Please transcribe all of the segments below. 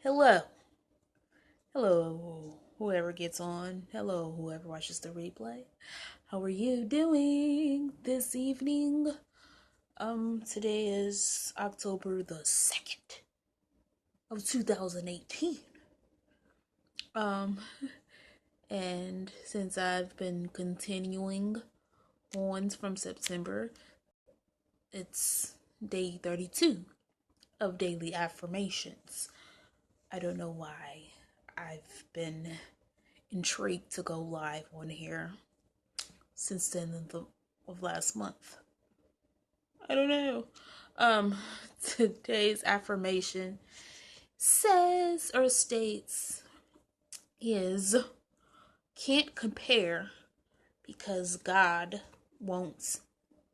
Hello. Hello, whoever gets on. Hello, whoever watches the replay. How are you doing this evening? Today is October the 2nd of 2018. Um, and since I've been continuing on from September, it's day 32 of daily affirmations. I don't know why I've been intrigued to go live on here since the end of last month. I don't know. Today's affirmation says or states is can't compare because God won't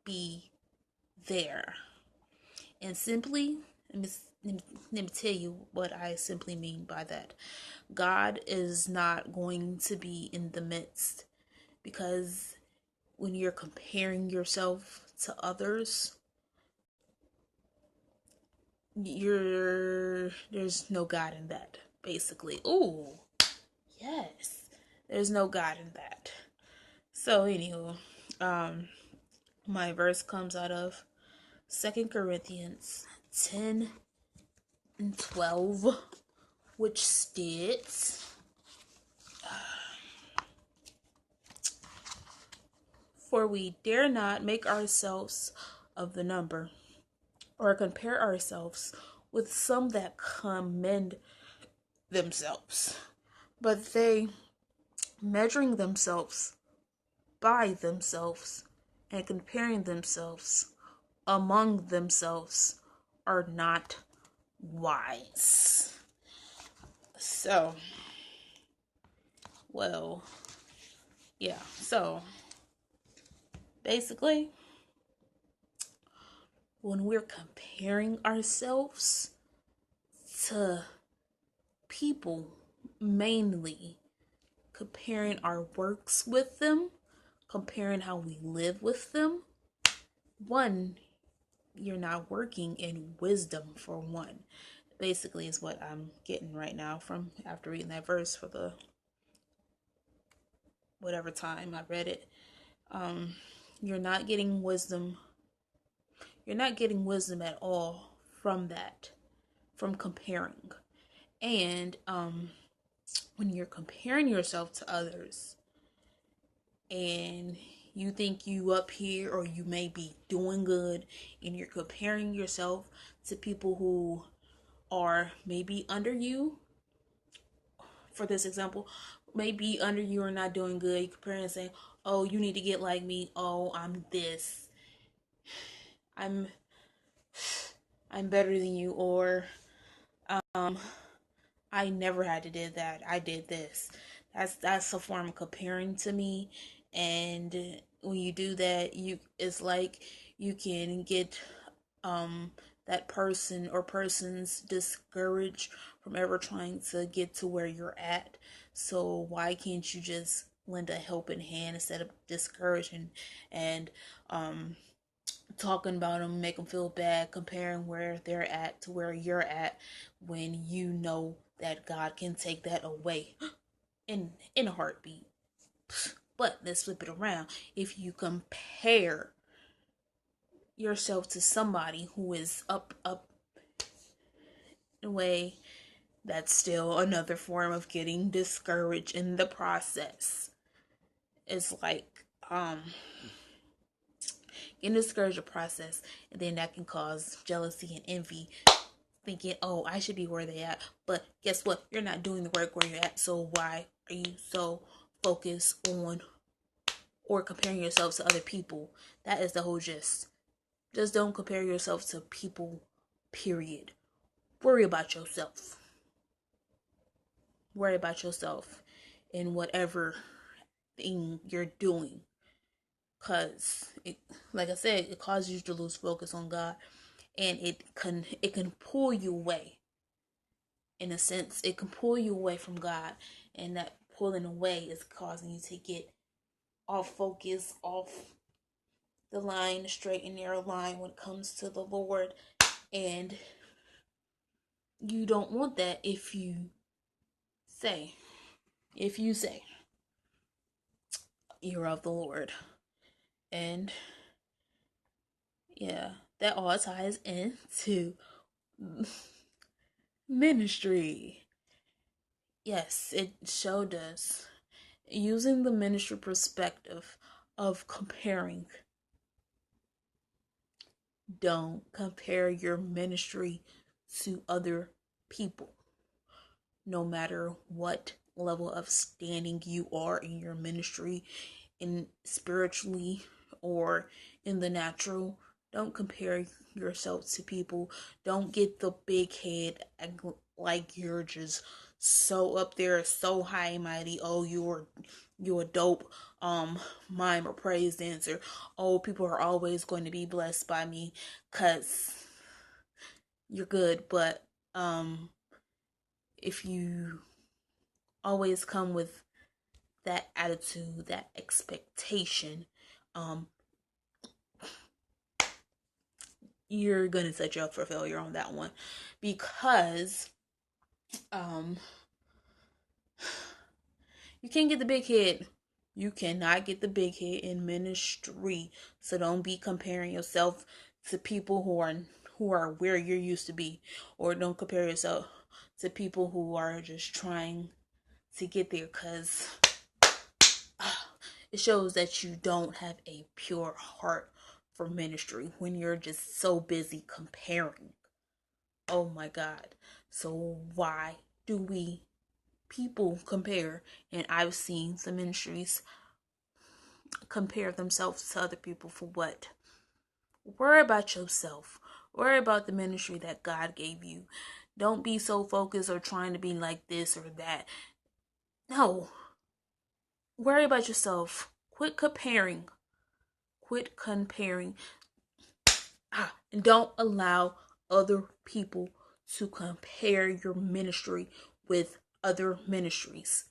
be there. And simply, let me tell you what I simply mean by that. God is not going to be in the midst, because when you're comparing yourself to others, there's no God in that, basically. Ooh, yes, there's no God in that. So anywho, my verse comes out of 2 Corinthians 10 and 12, which states, for we dare not make ourselves of the number, or compare ourselves with some that commend themselves, but they, measuring themselves by themselves and comparing themselves among themselves, are not wise. So, well, yeah, so basically, when we're comparing ourselves to people, mainly comparing our works with them, comparing how we live with them, one, you're not working in wisdom, for one. Basically is what I'm getting right now from after reading that verse for the whatever time I read it. You're not getting wisdom. You're not getting wisdom at all from that, from comparing. And when you're comparing yourself to others and you think you up here, or you may be doing good, and you're comparing yourself to people who are maybe under you, for this example, maybe under you or not doing good, you compare and say, oh, you need to get like me, oh, I'm this, I'm better than you, or I never had to did that, I did this. That's a form of comparing to me. And when you do that, it's like you can get that person or persons discouraged from ever trying to get to where you're at. So why can't you just lend a helping hand instead of discouraging and talking about them, make them feel bad, comparing where they're at to where you're at, when you know that God can take that away in a heartbeat. But let's flip it around. If you compare yourself to somebody who is up in a way, that's still another form of getting discouraged in the process. It's like getting discouraged in the process, and then that can cause jealousy and envy, thinking, oh, I should be where they at. But guess what? You're not doing the work where you're at. So why are you so focused on or comparing yourself to other people? That is the whole gist. Just don't compare yourself to people, period. Worry about yourself. Worry about yourself in whatever thing you're doing. Because, like I said, it causes you to lose focus on God. And it can pull you away. In a sense, it can pull you away from God. And that pulling away is causing you to get off focus, off the line, straight and narrow line when it comes to the Lord. And you don't want that say, if you say you're of the Lord. And yeah, that all ties into ministry. Yes, it showed us using the ministry perspective of comparing. Don't compare your ministry to other people, no matter what level of standing you are in your ministry, in spiritually or in the natural. Don't compare yourself to people. Don't get the big head like you're just so up there, so high and mighty. Oh, you're a dope mime or praise dancer. Oh, people are always going to be blessed by me cuz you're good, but if you always come with that attitude, that expectation, um, you're gonna set you up for failure on that one, because um, you can't get the big hit. You cannot get the big hit in ministry. So don't be comparing yourself to people who are where you're used to be, or don't compare yourself to people who are just trying to get there, because it shows that you don't have a pure heart for ministry when you're just so busy comparing. Oh my God. So why do we people compare? And I've seen some ministries compare themselves to other people for what? Worry about yourself. Worry about the ministry that God gave you. Don't be so focused or trying to be like this or that. No. Worry about yourself. Quit comparing. Quit comparing. And don't allow other people to compare your ministry with other ministries.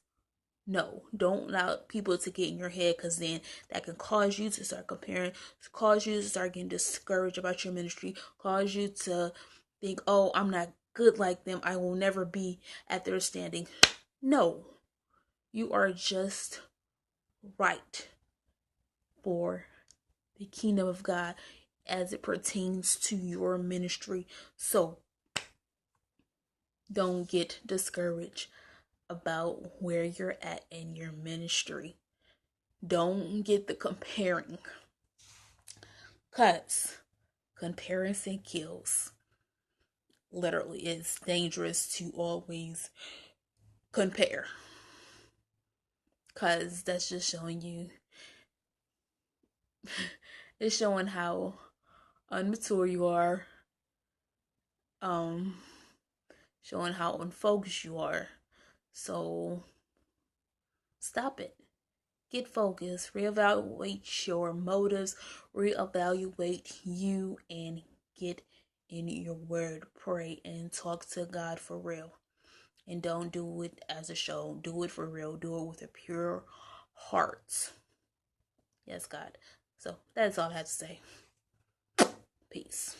No, don't allow people to get in your head, because then that can cause you to start comparing, cause you to start getting discouraged about your ministry, cause you to think, oh, I'm not good like them. I will never be at their standing. No, you are just right for the kingdom of God as it pertains to your ministry. So don't get discouraged about where you're at in your ministry. Don't get the comparing, because comparison kills. Literally, it's dangerous to always compare, because that's just showing you, it's showing how unmature you are, um, showing how unfocused you are. So stop it. Get focused. Reevaluate your motives. Reevaluate you, and get in your word. Pray and talk to God for real. And don't do it as a show. Do it for real. Do it with a pure heart. Yes, God. So that's all I have to say. Peace.